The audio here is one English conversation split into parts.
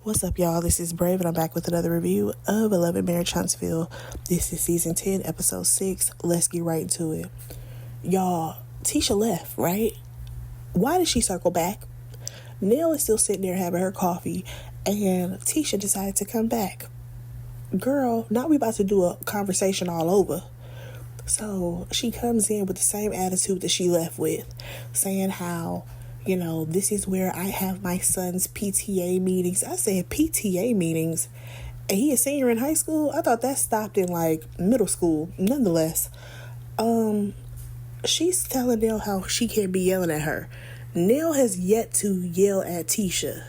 What's up, y'all? This is Brave, and I'm back with another review of 11 Marriage Huntsville. This is season 10, episode 6. Let's get right into it. Y'all, Tisha left, right? Why did she circle back? Nell is still sitting there having her coffee, and Tisha decided to come back. Girl, now we about to do a conversation all over. So she comes in with the same attitude that she left with, saying how, this is where I have my son's PTA meetings. I said PTA meetings, and he a senior in high school? I thought that stopped in like middle school. Nonetheless, she's telling Nell how she can't be yelling at her. Nell has yet to yell at Tisha.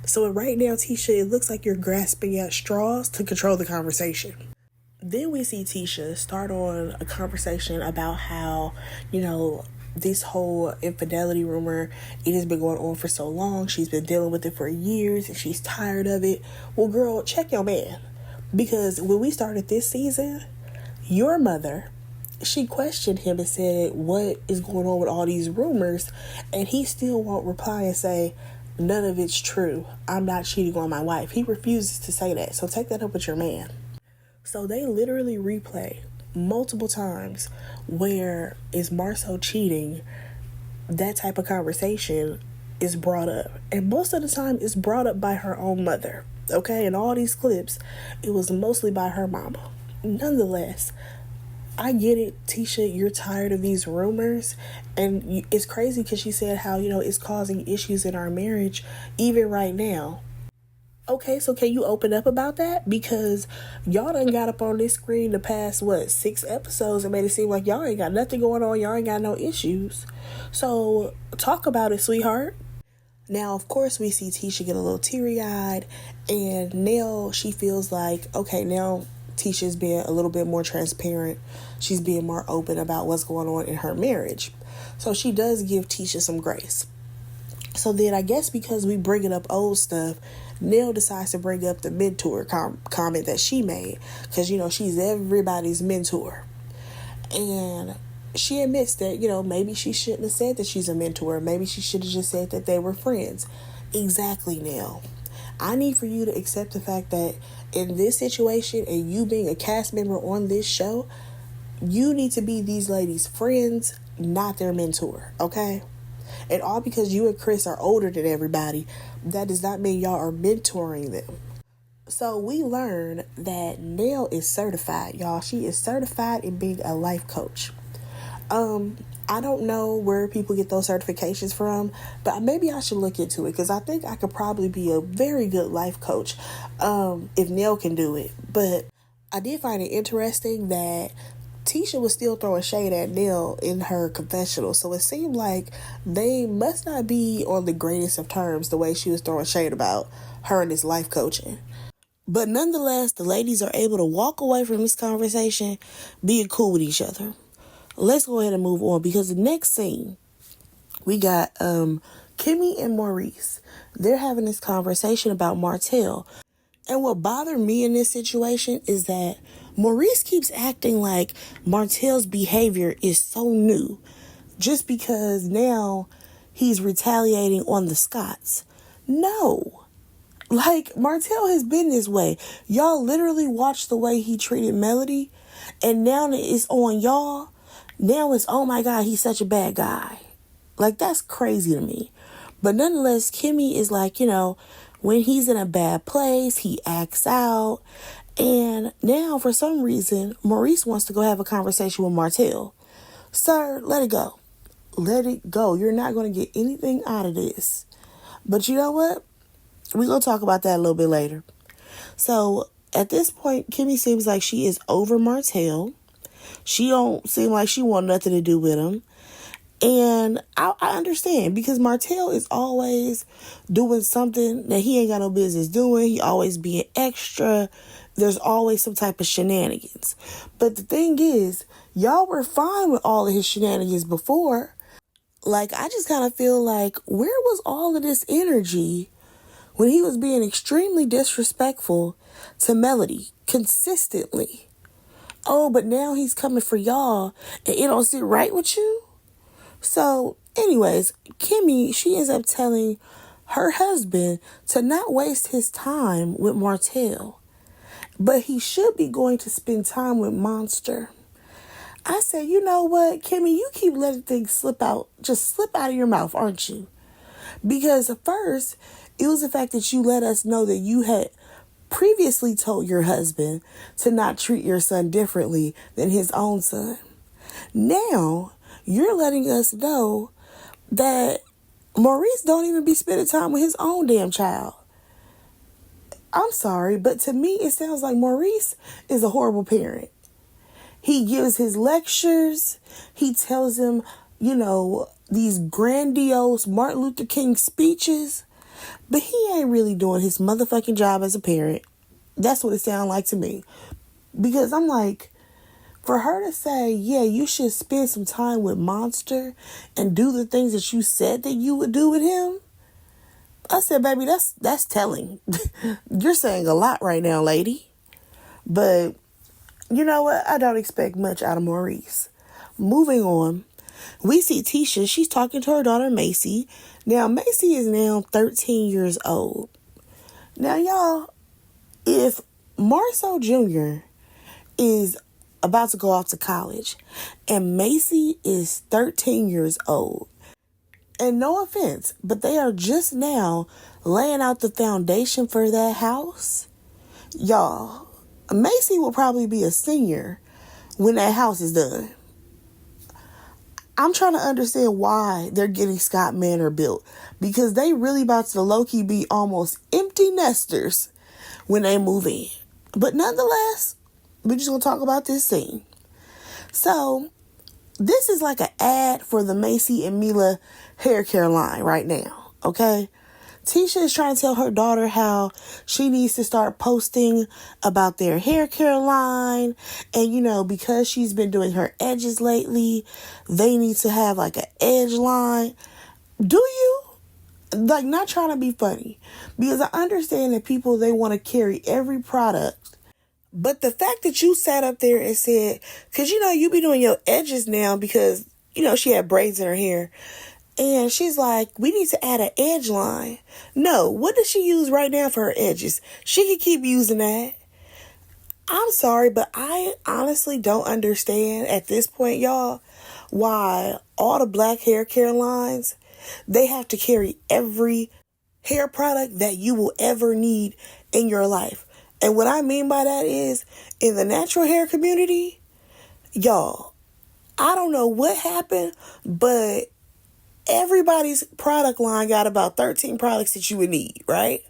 So right now, Tisha, it looks like you're grasping at straws to control the conversation. Then we see Tisha start on a conversation about how, this whole infidelity rumor, it has been going on for so long. She's been dealing with it for years and she's tired of it. Well, girl, check your man. Because when we started this season, your mother, she questioned him and said, what is going on with all these rumors? And he still won't reply and say, none of it's true. I'm not cheating on my wife. He refuses to say that. So take that up with your man. So they literally replay multiple times where is Marcel cheating, that type of conversation is brought up. And most of the time it's brought up by her own mother. Okay, in all these clips, it was mostly by her mama. Nonetheless, I get it, Tisha, you're tired of these rumors. And it's crazy because she said how, it's causing issues in our marriage even right now. Okay, so can you open up about that? Because y'all done got up on this screen the past, 6 episodes and made it seem like y'all ain't got nothing going on. Y'all ain't got no issues. So talk about it, sweetheart. Now, of course, we see Tisha get a little teary-eyed, and Nell, she feels like, okay, now Tisha's being a little bit more transparent. She's being more open about what's going on in her marriage. So she does give Tisha some grace. So then I guess because we bringing up old stuff, Nell decides to bring up the mentor comment that she made. Because, she's everybody's mentor. And she admits that, maybe she shouldn't have said that she's a mentor. Maybe she should have just said that they were friends. Exactly, Nell. I need for you to accept the fact that in this situation and you being a cast member on this show, you need to be these ladies' friends, not their mentor, okay? And all because you and Chris are older than everybody, that does not mean y'all are mentoring them. So we learn that Nell is certified, y'all. She is certified in being a life coach. I don't know where people get those certifications from, but maybe I should look into it because I think I could probably be a very good life coach if Nell can do it. But I did find it interesting that Tisha was still throwing shade at Nell in her confessional. So it seemed like they must not be on the greatest of terms the way she was throwing shade about her and this life coaching. But nonetheless, the ladies are able to walk away from this conversation being cool with each other. Let's go ahead and move on because the next scene, we got Kimmy and Maurice. They're having this conversation about Martell. And what bothered me in this situation is that Maurice keeps acting like Martell's behavior is so new just because now he's retaliating on the Scotts. No. Like, Martell has been this way. Y'all literally watched the way he treated Melody, and now it's on y'all. Now it's, oh my God, he's such a bad guy. Like, that's crazy to me. But nonetheless, Kimmy is like, when he's in a bad place, he acts out. And now, for some reason, Maurice wants to go have a conversation with Martell. Sir, let it go. Let it go. You're not going to get anything out of this. But you know what? We're going to talk about that a little bit later. So, at this point, Kimmy seems like she is over Martell. She don't seem like she want nothing to do with him. And I understand because Martell is always doing something that he ain't got no business doing. He always being extra. There's always some type of shenanigans. But the thing is, y'all were fine with all of his shenanigans before. Like, I just kind of feel like, where was all of this energy when he was being extremely disrespectful to Melody consistently? Oh, but now he's coming for y'all and it don't sit right with you? So, anyways, Kimmy, she ends up telling her husband to not waste his time with Martell, but he should be going to spend time with Monster. I said, you know what, Kimmy, you keep letting things slip out of your mouth, aren't you? Because first, it was the fact that you let us know that you had previously told your husband to not treat your son differently than his own son. Now, you're letting us know that Maurice don't even be spending time with his own damn child. I'm sorry, but to me, it sounds like Maurice is a horrible parent. He gives his lectures. He tells him, these grandiose Martin Luther King speeches. But he ain't really doing his motherfucking job as a parent. That's what it sounds like to me. Because I'm like, for her to say, yeah, you should spend some time with Monster and do the things that you said that you would do with him. I said, baby, that's telling. You're saying a lot right now, lady. But you know what? I don't expect much out of Maurice. Moving on, we see Tisha. She's talking to her daughter, Macy. Now, Macy is now 13 years old. Now, y'all, if Marceau Jr. is about to go off to college and Macy is 13 years old, and no offense, but they are just now laying out the foundation for that house, y'all, Macy will probably be a senior when that house is done. I'm trying to understand why they're getting Scott Manor built, because they really about to low-key be almost empty nesters when they move in. But nonetheless, we're just going to talk about this scene. So, this is like an ad for the Macy and Mila hair care line right now, okay? Tisha is trying to tell her daughter how she needs to start posting about their hair care line. And, because she's been doing her edges lately, they need to have like an edge line. Do you? Like, not trying to be funny. Because I understand that people, they want to carry every product. But the fact that you sat up there and said, because, you be doing your edges now because, she had braids in her hair. And she's like, we need to add an edge line. No, what does she use right now for her edges? She can keep using that. I'm sorry, but I honestly don't understand at this point, y'all, why all the black hair care lines, they have to carry every hair product that you will ever need in your life. And what I mean by that is, in the natural hair community, y'all, I don't know what happened, but everybody's product line got about 13 products that you would need, right?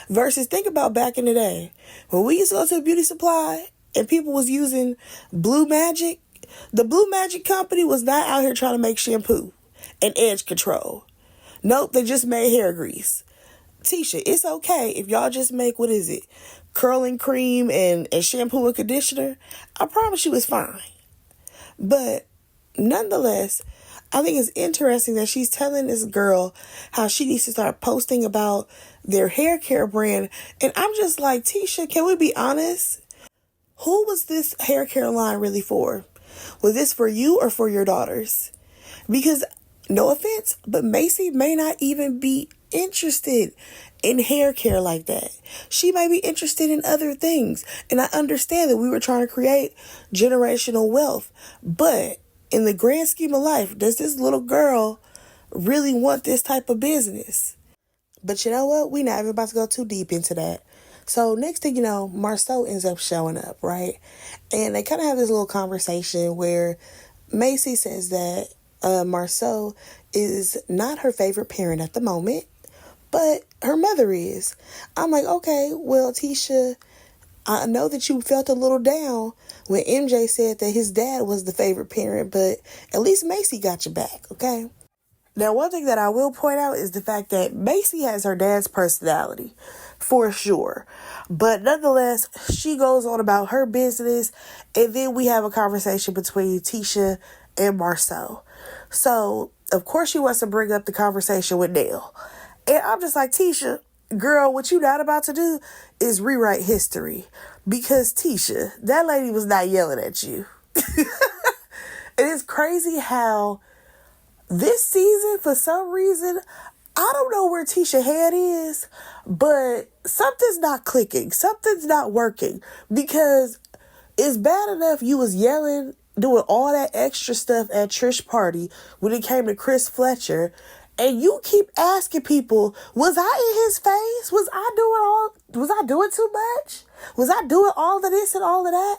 Versus think about back in the day when we used to go to a beauty supply and people was using Blue Magic. The Blue Magic company was not out here trying to make shampoo and edge control. Nope, they just made hair grease. Tisha, it's okay if y'all just make, curling cream and shampoo and conditioner. I promise you it's fine. But nonetheless, I think it's interesting that she's telling this girl how she needs to start posting about their hair care brand. And I'm just like, Tisha, can we be honest? Who was this hair care line really for? Was this for you or for your daughters? Because, no offense, but Macy may not even be interested in hair care like that. She may be interested in other things. And I understand that we were trying to create generational wealth. But in the grand scheme of life, does this little girl really want this type of business? But you know what? We're not even about to go too deep into that. So next thing you know, Marceau ends up showing up, right? And they kind of have this little conversation where Macy says that Marceau is not her favorite parent at the moment, but her mother is. I'm like, okay, well, Tisha, I know that you felt a little down when MJ said that his dad was the favorite parent, but at least Macy got your back, okay? Now, one thing that I will point out is the fact that Macy has her dad's personality, for sure. But nonetheless, she goes on about her business, and then we have a conversation between Tisha and Marceau. So, of course, she wants to bring up the conversation with Nell. And I'm just like, Tisha, girl, what you not about to do is rewrite history. Because, Tisha, that lady was not yelling at you. It is crazy how this season, for some reason, I don't know where Tisha head is, but something's not clicking. Something's not working. Because it's bad enough you was yelling, doing all that extra stuff at Trish party when it came to Chris Fletcher, and you keep asking people, was I in his face? Was I doing too much? Was I doing all of this and all of that?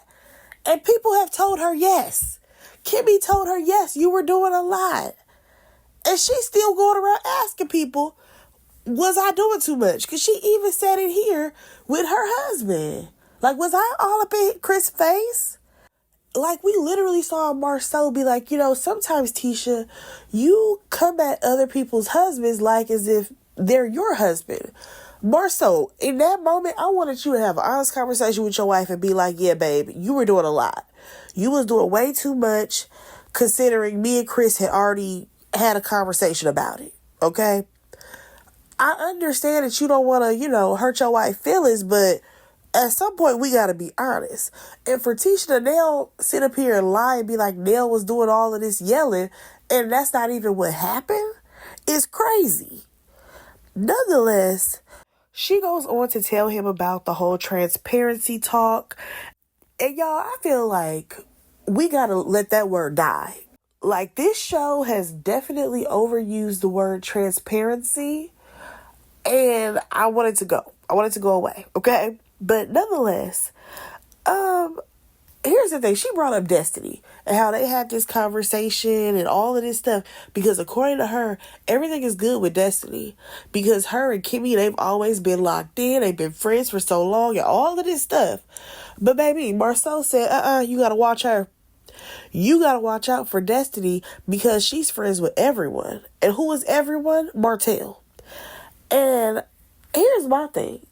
And people have told her yes. Kimmy told her yes, you were doing a lot. And she's still going around asking people, was I doing too much? Because she even said it here with her husband. Like, was I all up in Chris' face? Like, we literally saw Marcel be like, sometimes, Tisha, you come at other people's husbands like as if they're your husband. Marcel, in that moment, I wanted you to have an honest conversation with your wife and be like, yeah, babe, you were doing a lot. You was doing way too much, considering me and Chris had already had a conversation about it, okay? I understand that you don't want to, hurt your wife's feelings, but at some point we got to be honest. And for Tisha to now sit up here and lie and be like Nell was doing all of this yelling and that's not even what happened, is crazy. Nonetheless, she goes on to tell him about the whole transparency talk. And y'all, I feel like we got to let that word die. Like, this show has definitely overused the word transparency, and I want it to go. I want it to go away, okay? But nonetheless, here's the thing. She brought up Destiny and how they had this conversation and all of this stuff because according to her, everything is good with Destiny because her and Kimmy, they've always been locked in. They've been friends for so long and all of this stuff. But baby, Marcel said, you got to watch her. You got to watch out for Destiny because she's friends with everyone. And who is everyone? Martell. And here's my thing.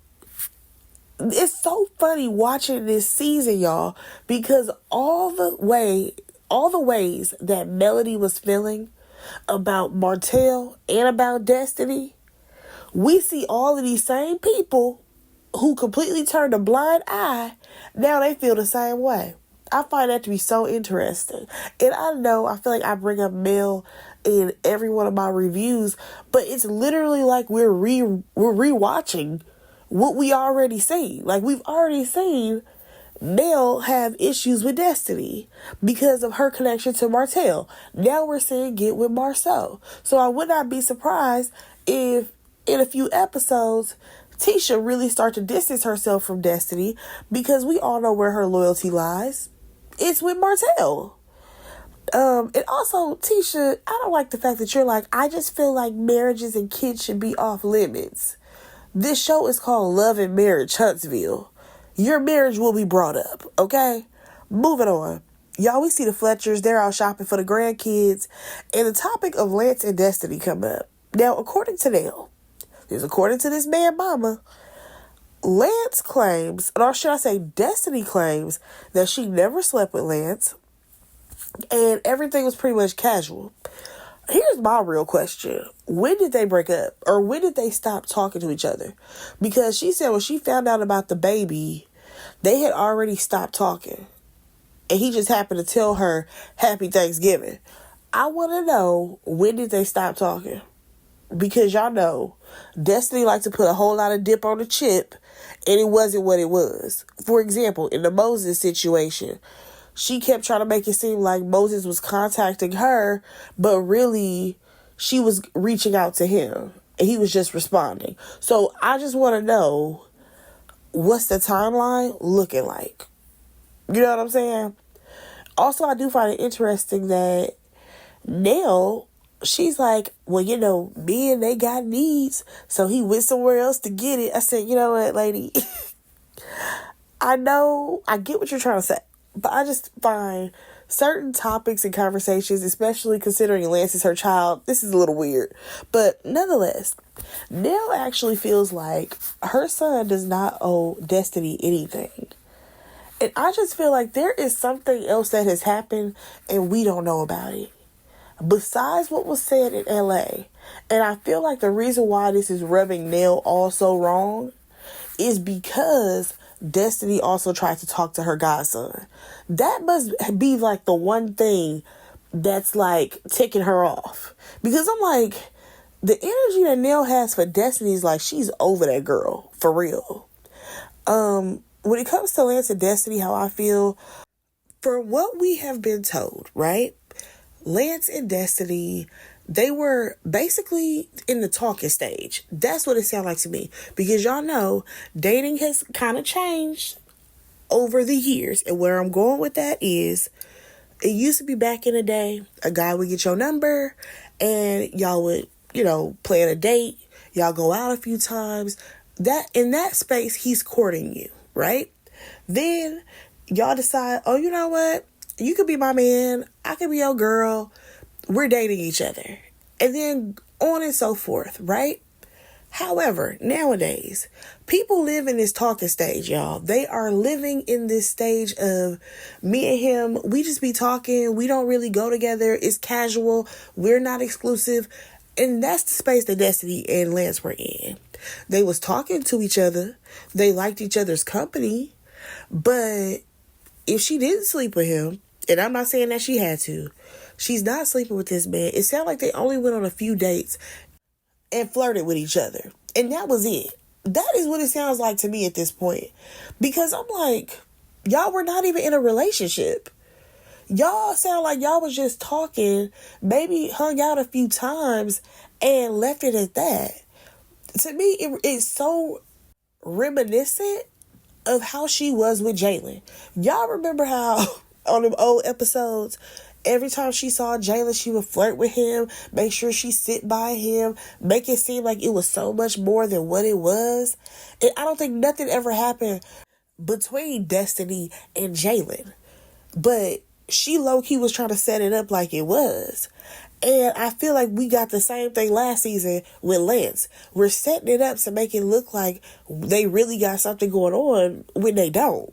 It's so funny watching this season, y'all, because all the ways that Melody was feeling about Martell and about Destiny, we see all of these same people who completely turned a blind eye. Now they feel the same way. I find that to be so interesting. And I feel like I bring up Mel in every one of my reviews, but it's literally like we're rewatching what we already seen. Like, we've already seen Nell have issues with Destiny because of her connection to Martell. Now we're seeing it with Marcel. So I would not be surprised if in a few episodes Tisha really starts to distance herself from Destiny because we all know where her loyalty lies. It's with Martell. And also, Tisha, I don't like the fact that you're like, I just feel like marriages and kids should be off limits. This show is called Love and Marriage Huntsville. Your marriage will be brought up, okay? Moving on. Y'all, we see the Fletchers. They're out shopping for the grandkids. And the topic of Lance and Destiny come up. Now, according to this man mama, Lance claims, or should I say Destiny claims, that she never slept with Lance. And everything was pretty much casual. Here's my real question. When did they break up? Or when did they stop talking to each other? Because she said when she found out about the baby, they had already stopped talking. And he just happened to tell her, Happy Thanksgiving. I want to know, when did they stop talking? Because y'all know, Destiny liked to put a whole lot of dip on the chip, and it wasn't what it was. For example, in the Moses situation, she kept trying to make it seem like Moses was contacting her, but really she was reaching out to him and he was just responding. So I just want to know, what's the timeline looking like? You know what I'm saying? Also, I do find it interesting that Nell, she's like, well, men, they got needs. So he went somewhere else to get it. I said, you know what, lady? I get what you're trying to say. But I just find certain topics and conversations, especially considering Lance is her child, this is a little weird. But nonetheless, Nell actually feels like her son does not owe Destiny anything. And I just feel like there is something else that has happened and we don't know about it. Besides what was said in LA. And I feel like the reason why this is rubbing Nell all so wrong is because Destiny also tried to talk to her godson. That must be like the one thing that's like ticking her off. Because I'm like, the energy that Nell has for Destiny is like she's over that girl, for real. When it comes to Lance and Destiny, how I feel, for what we have been told, right? Lance and Destiny, they were basically in the talking stage. That's what it sounded like to me. Because y'all know, dating has kind of changed over the years. And where I'm going with that is, it used to be back in the day, a guy would get your number and y'all would, plan a date. Y'all go out a few times. That in that space, he's courting you, right? Then y'all decide, oh, you know what? You could be my man. I could be your girl. We're dating each other. And then on and so forth, right? However, nowadays, people live in this talking stage, y'all. They are living in this stage of me and him. We just be talking. We don't really go together. It's casual. We're not exclusive. And that's the space that Destiny and Lance were in. They was talking to each other. They liked each other's company. But if she didn't sleep with him, and I'm not saying that she had to, she's not sleeping with this man. It sounded like they only went on a few dates and flirted with each other. And that was it. That is what it sounds like to me at this point. Because I'm like, y'all were not even in a relationship. Y'all sound like y'all was just talking, maybe hung out a few times and left it at that. To me, it's so reminiscent of how she was with Jalen. Y'all remember how on them old episodes, every time she saw Jalen, she would flirt with him, make sure she sit by him, make it seem like it was so much more than what it was. And I don't think nothing ever happened between Destiny and Jalen. But she low-key was trying to set it up like it was. And I feel like we got the same thing last season with Lance. We're setting it up to make it look like they really got something going on when they don't.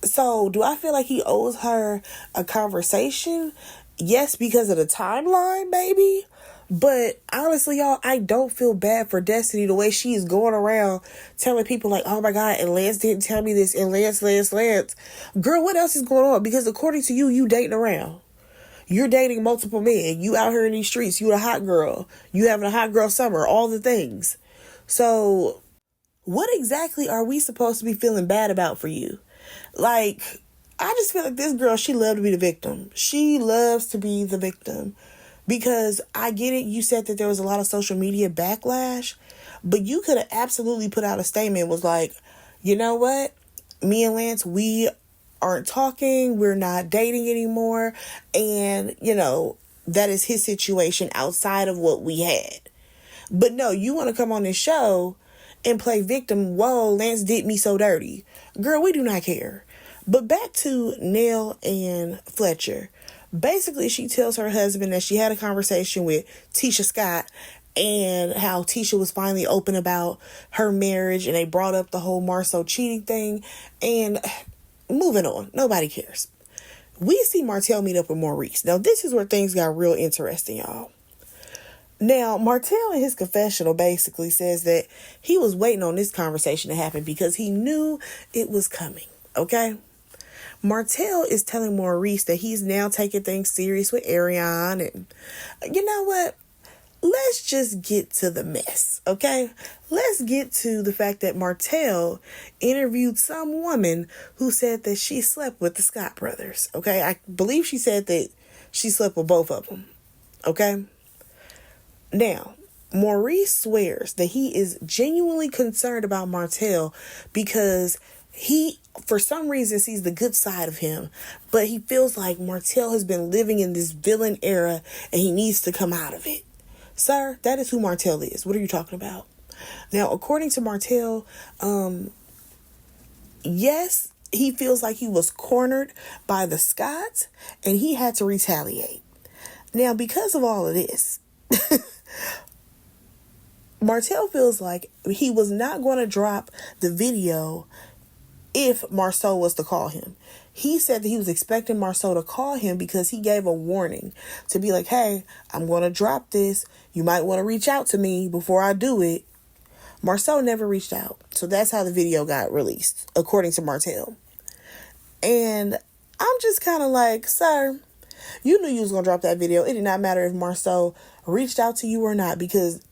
So, do I feel like he owes her a conversation? Yes, because of the timeline, maybe. But honestly, y'all, I don't feel bad for Destiny the way she is going around telling people like, oh my God, and Lance didn't tell me this, and Lance. Girl, what else is going on? Because according to you, you dating around. You're dating multiple men. You out here in these streets. You a hot girl. You having a hot girl summer. All the things. So, what exactly are we supposed to be feeling bad about for you? Like, I just feel like this girl, she loves to be the victim. She loves to be the victim. Because I get it, you said that there was a lot of social media backlash, but you could have absolutely put out a statement, was like, you know what? Me and Lance, we aren't talking, we're not dating anymore, and, that is his situation outside of what we had. But no, you want to come on this show and play victim. Whoa, Lance did me so dirty. Girl, we do not care. But back to Nell and Fletcher. Basically, she tells her husband that she had a conversation with Tisha Scott and how Tisha was finally open about her marriage, and they brought up the whole Marceau cheating thing. And moving on, nobody cares. We see Martell meet up with Maurice. Now, this is where things got real interesting, y'all. Now, Martell in his confessional basically says that he was waiting on this conversation to happen because he knew it was coming, okay? Martell is telling Maurice that he's now taking things serious with Ariane, and you know what? Let's just get to the mess, okay? Let's get to the fact that Martell interviewed some woman who said that she slept with the Scott brothers, okay? I believe she said that she slept with both of them, okay? Now, Maurice swears that he is genuinely concerned about Martell because he, for some reason, sees the good side of him, but he feels like Martell has been living in this villain era and he needs to come out of it. Sir, that is who Martell is. What are you talking about? Now, according to Martell, yes, he feels like he was cornered by the Scotts and he had to retaliate. Now, because of all of this, Martell feels like he was not going to drop the video if Marceau was to call him. He said that he was expecting Marceau to call him because he gave a warning to be like, hey, I'm going to drop this. You might want to reach out to me before I do it. Marceau never reached out. So that's how the video got released, according to Martell. And I'm just kind of like, sir, you knew you was going to drop that video. It did not matter if Marceau reached out to you or not, because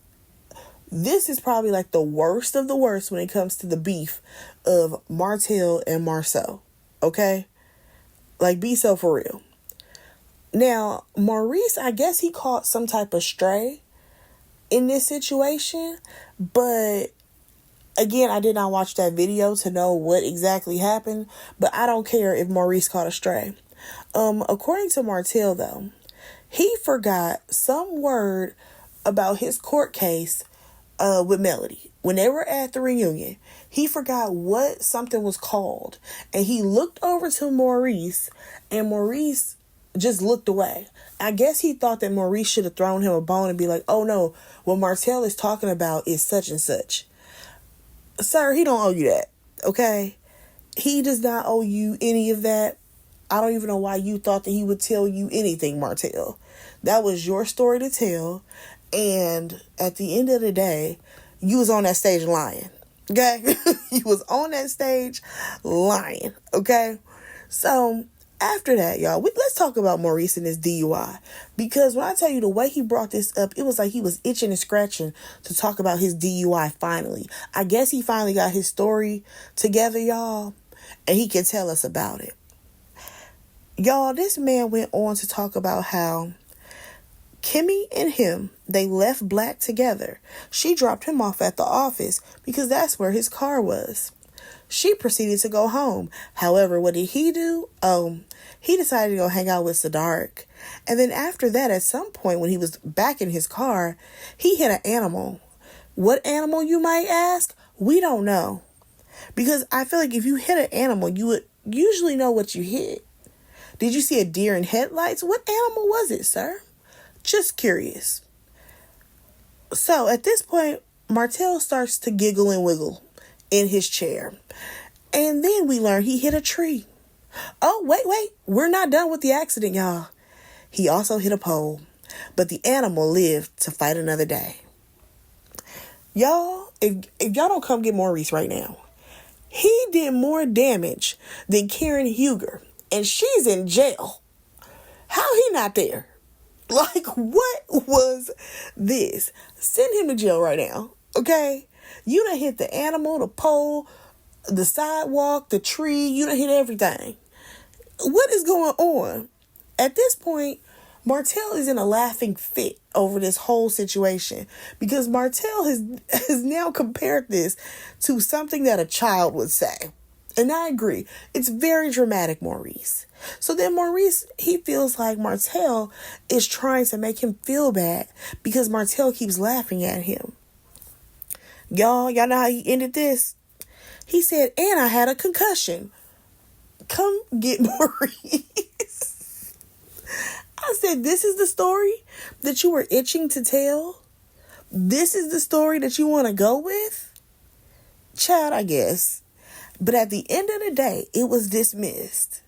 this is probably like the worst of the worst when it comes to the beef of Martell and Marceau. Okay? Like, be so for real. Now, Maurice, I guess he caught some type of stray in this situation, but again, I did not watch that video to know what exactly happened, but I don't care if Maurice caught a stray. According to Martell, though, he forgot some word about his court case with Melody. When they were at the reunion, he forgot what something was called, and he looked over to Maurice, and Maurice just looked away. I guess he thought that Maurice should have thrown him a bone and be like, oh no, what Martell is talking about is such and such. Sir, he don't owe you that, okay? He does not owe you any of that. I don't even know why you thought that he would tell you anything, Martell. That was your story to tell, and at the end of the day, you was on that stage lying, okay? You was on that stage lying, okay? So after that, y'all, let's talk about Maurice and his DUI. Because when I tell you the way he brought this up, it was like he was itching and scratching to talk about his DUI finally. I guess he finally got his story together, y'all, and he can tell us about it. Y'all, this man went on to talk about how Kimmy and him, they left Black together. She dropped him off at the office because that's where his car was. She proceeded to go home. However, what did he do? He decided to go hang out with Sadark. And then after that, at some point when he was back in his car, he hit an animal. What animal, you might ask? We don't know. Because I feel like if you hit an animal, you would usually know what you hit. Did you see a deer in headlights? What animal was it, sir? Just curious. So at this point, Martell starts to giggle and wiggle in his chair. And then we learn he hit a tree. Oh, wait. We're not done with the accident, y'all. He also hit a pole. But the animal lived to fight another day. Y'all, if y'all don't come get Maurice right now, he did more damage than Karen Huger. And she's in jail. How he not there? Like, what was this? Send him to jail right now, okay? You done hit the animal, the pole, the sidewalk, the tree. You done hit everything. What is going on? At this point, Martell is in a laughing fit over this whole situation because Martell has now compared this to something that a child would say. And I agree. It's very dramatic, Maurice. So then Maurice, he feels like Martell is trying to make him feel bad because Martell keeps laughing at him. Y'all know how he ended this? He said, and I had a concussion. Come get Maurice. I said, this is the story that you were itching to tell? This is the story that you want to go with? Child, I guess. But at the end of the day, it was dismissed.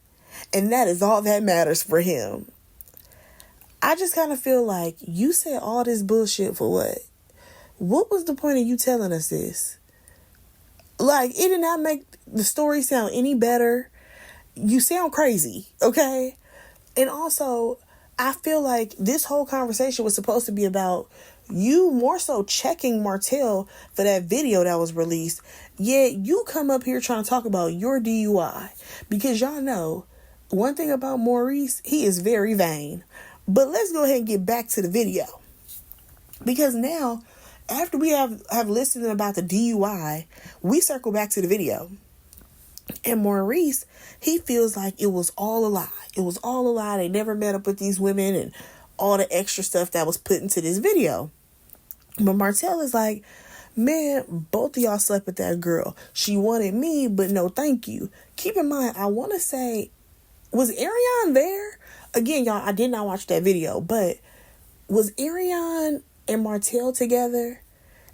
And that is all that matters for him. I just kind of feel like you said all this bullshit for what? What was the point of you telling us this? Like, it did not make the story sound any better. You sound crazy, okay? And also, I feel like this whole conversation was supposed to be about you more so checking Martell for that video that was released. Yet you come up here trying to talk about your DUI. Because y'all know, one thing about Maurice, he is very vain. But let's go ahead and get back to the video. Because now, after we have listened about the DUI, we circle back to the video. And Maurice, he feels like it was all a lie. It was all a lie. They never met up with these women and all the extra stuff that was put into this video. But Martell is like, man, both of y'all slept with that girl. She wanted me, but no thank you. Keep in mind, I want to say, was Ariane there? Again, y'all, I did not watch that video, but was Ariane and Martell together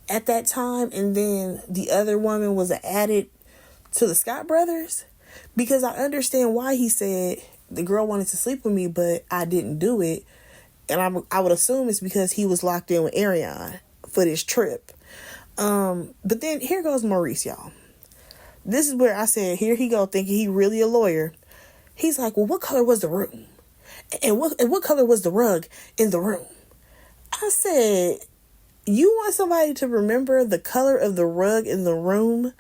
at that time? And then the other woman was added to the Scott brothers? Because I understand why he said the girl wanted to sleep with me, but I didn't do it. And I would assume it's because he was locked in with Ariane for this trip. But then here goes Maurice, y'all. This is where I said, here he go, thinking he really a lawyer. He's like, well, what color was the room? And what color was the rug in the room? I I said, you want somebody to remember the color of the rug in the room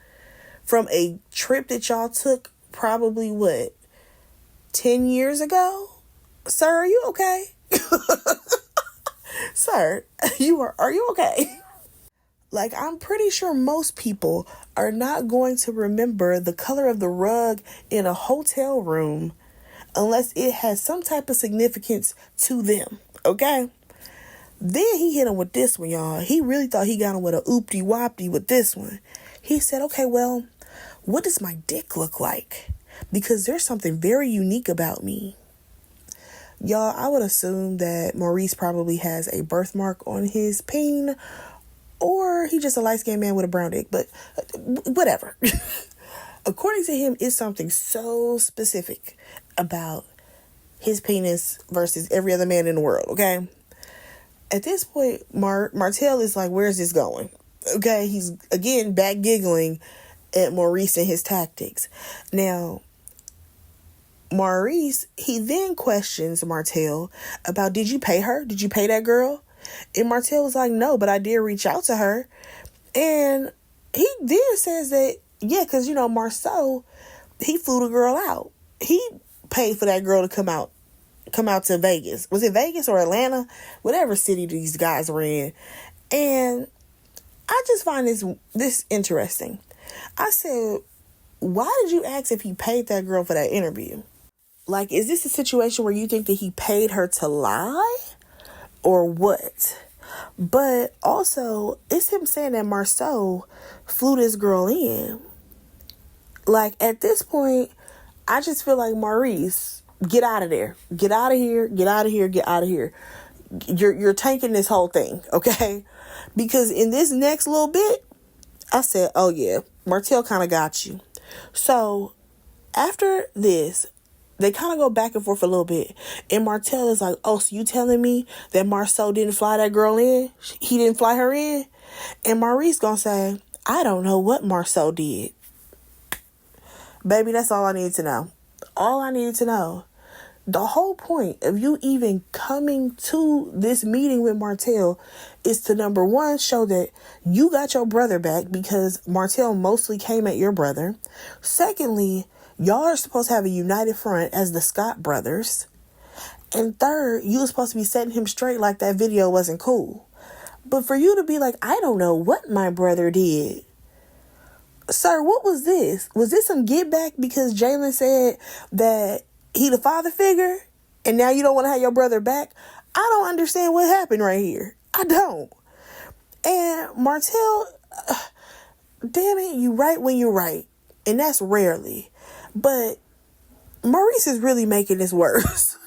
from a trip that y'all took probably, 10 years ago? Sir, are you okay? Sir, are you okay? Like, I'm pretty sure most people are not going to remember the color of the rug in a hotel room unless it has some type of significance to them, okay? Then he hit him with this one, y'all. He really thought he got him with a oopty-wopty with this one. He said, okay, well, what does my dick look like? Because there's something very unique about me. Y'all, I would assume that Maurice probably has a birthmark on his peen, or he just a light-skinned man with a brown dick, but whatever. According to him, it's something so specific about his penis versus every other man in the world, okay? At this point, Martell is like, where's this going? Okay, he's, again, back giggling at Maurice and his tactics. Now, Maurice, he then questions Martell about, did you pay her? Did you pay that girl? And Martell was like, no, but I did reach out to her. And he then says that, yeah, because, Marceau, he flew the girl out. He paid for that girl to come out to Vegas. Was it Vegas or Atlanta? Whatever city these guys were in. And I just find this interesting. I said, why did you ask if he paid that girl for that interview? Like, is this a situation where you think that he paid her to lie? Or what? But also, it's him saying that Marceau flew this girl in. Like, at this point, I just feel like, Maurice, get out of there. Get out of here. Get out of here. Get out of here. You're tanking this whole thing, okay? Because in this next little bit, I said, oh yeah, Martell kind of got you. So after this, they kind of go back and forth a little bit. And Martell is like, oh, so you telling me that Marceau didn't fly that girl in? He didn't fly her in? And Maurice gonna say, I don't know what Marceau did. Baby, that's all I needed to know. All I needed to know. The whole point of you even coming to this meeting with Martell is to, number one, show that you got your brother back because Martell mostly came at your brother. Secondly, y'all are supposed to have a united front as the Scott brothers. And third, you were supposed to be setting him straight like that video wasn't cool. But for you to be like, I don't know what my brother did. Sir, what was this? Was this some get back because Jalen said that he the father figure and now you don't want to have your brother back? I don't understand what happened right here. I don't. And Martell, damn it, you right when you're right. And that's rarely. But Maurice is really making this worse.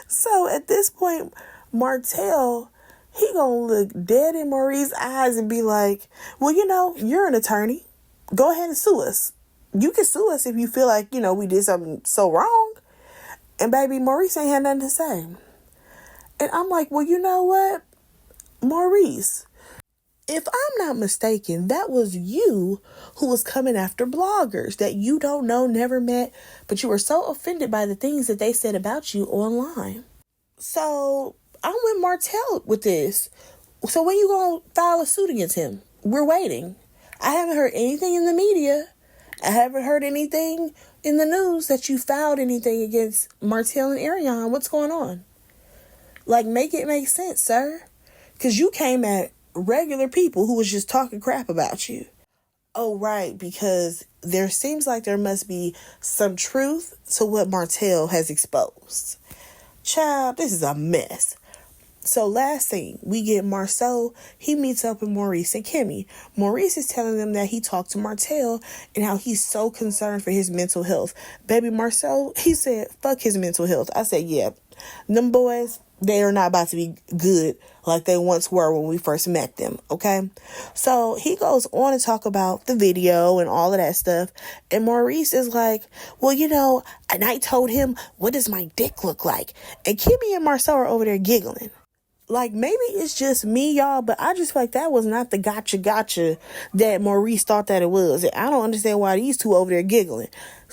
So at this point, Martell, he gonna look dead in Maurice's eyes and be like, well, you're an attorney. Go ahead and sue us. You can sue us if you feel like, we did something so wrong. And baby, Maurice ain't had nothing to say. And I'm like, well, you know what? Maurice, if I'm not mistaken, that was you who was coming after bloggers that you don't know, never met, but you were so offended by the things that they said about you online. So I'm with Martell with this. So when you gonna file a suit against him? We're waiting. I haven't heard anything in the media. I haven't heard anything in the news that you filed anything against Martell and Ariane. What's going on? Like, make it make sense, sir. Because you came at regular people who was just talking crap about you. Oh, right, because there seems like there must be some truth to what Martell has exposed. Child, this is a mess. So last thing, we get Marceau. He meets up with Maurice and Kimmy. Maurice is telling them that he talked to Martell and how he's so concerned for his mental health. Baby Marceau, he said, fuck his mental health. I said, yeah, them boys, they are not about to be good like they once were when we first met them, okay? So he goes on to talk about the video and all of that stuff. And Maurice is like, well, and I told him, what does my dick look like? And Kimmy and Marceau are over there giggling. Like, maybe it's just me, y'all, but I just feel like that was not the gotcha that Maurice thought that it was. And I don't understand why these two over there giggling.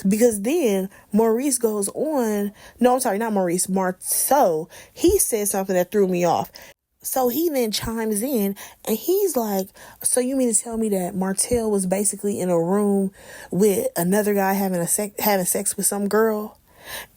Because then Maurice goes on. No, I'm sorry, not Maurice. Marceau. He said something that threw me off. So he then chimes in and he's like, so you mean to tell me that Martell was basically in a room with another guy having sex with some girl?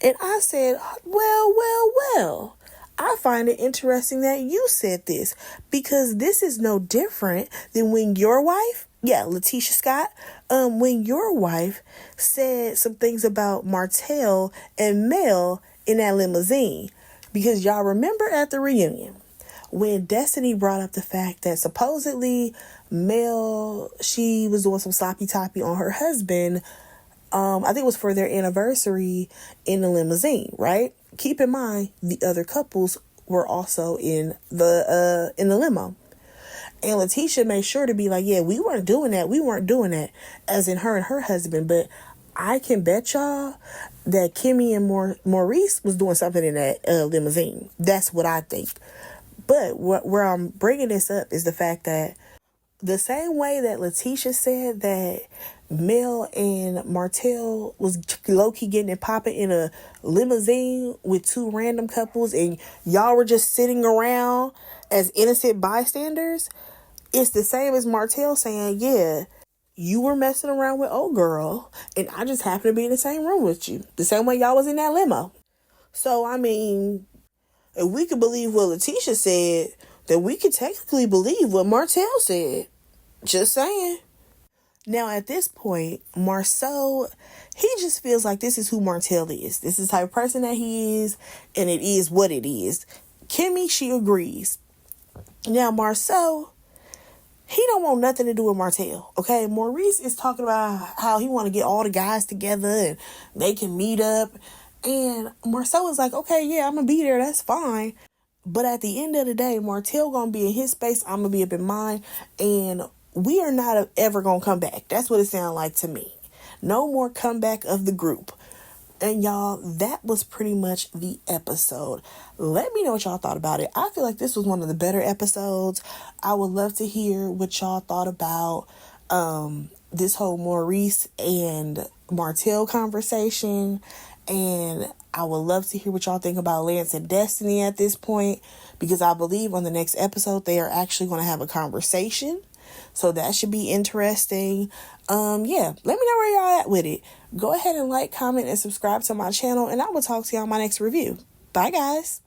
And I said, well. I find it interesting that you said this, because this is no different than when your wife, Letitia Scott, when your wife said some things about Martell and Mel in that limousine. Because y'all remember at the reunion when Destiny brought up the fact that supposedly Mel, she was doing some sloppy toppy on her husband. I think it was for their anniversary in the limousine, right? Keep in mind, the other couples were also in the limo. And Letitia made sure to be like, yeah, we weren't doing that, as in her and her husband. But I can bet y'all that Kimmy and Maurice was doing something in that limousine. That's what I think. But where I'm bringing this up is the fact that the same way that Letitia said that Mel and Martell was low-key getting it popping in a limousine with two random couples and y'all were just sitting around as innocent bystanders, it's the same as Martell saying, yeah, you were messing around with old girl and I just happened to be in the same room with you. The same way y'all was in that limo. So, I mean, if we could believe what Letitia said, then we could technically believe what Martell said. Just saying. Now, at this point, Marceau, he just feels like this is who Martell is. This is the type of person that he is, and it is what it is. Kimmy, she agrees. Now, Marceau, he don't want nothing to do with Martell, okay? Maurice is talking about how he want to get all the guys together and they can meet up. And Marceau is like, okay, yeah, I'm going to be there. That's fine. But at the end of the day, Martell going to be in his space. I'm going to be up in mine. And we are not ever going to come back. That's what it sounds like to me. No more comeback of the group. And y'all, that was pretty much the episode. Let me know what y'all thought about it. I feel like this was one of the better episodes. I would love to hear what y'all thought about this whole Maurice and Martell conversation. And I would love to hear what y'all think about Lance and Destiny at this point, because I believe on the next episode they are actually going to have a conversation. So that should be interesting. Let me know where y'all at with it. Go ahead and like, comment, and subscribe to my channel, and I will talk to y'all on my next review. Bye, guys.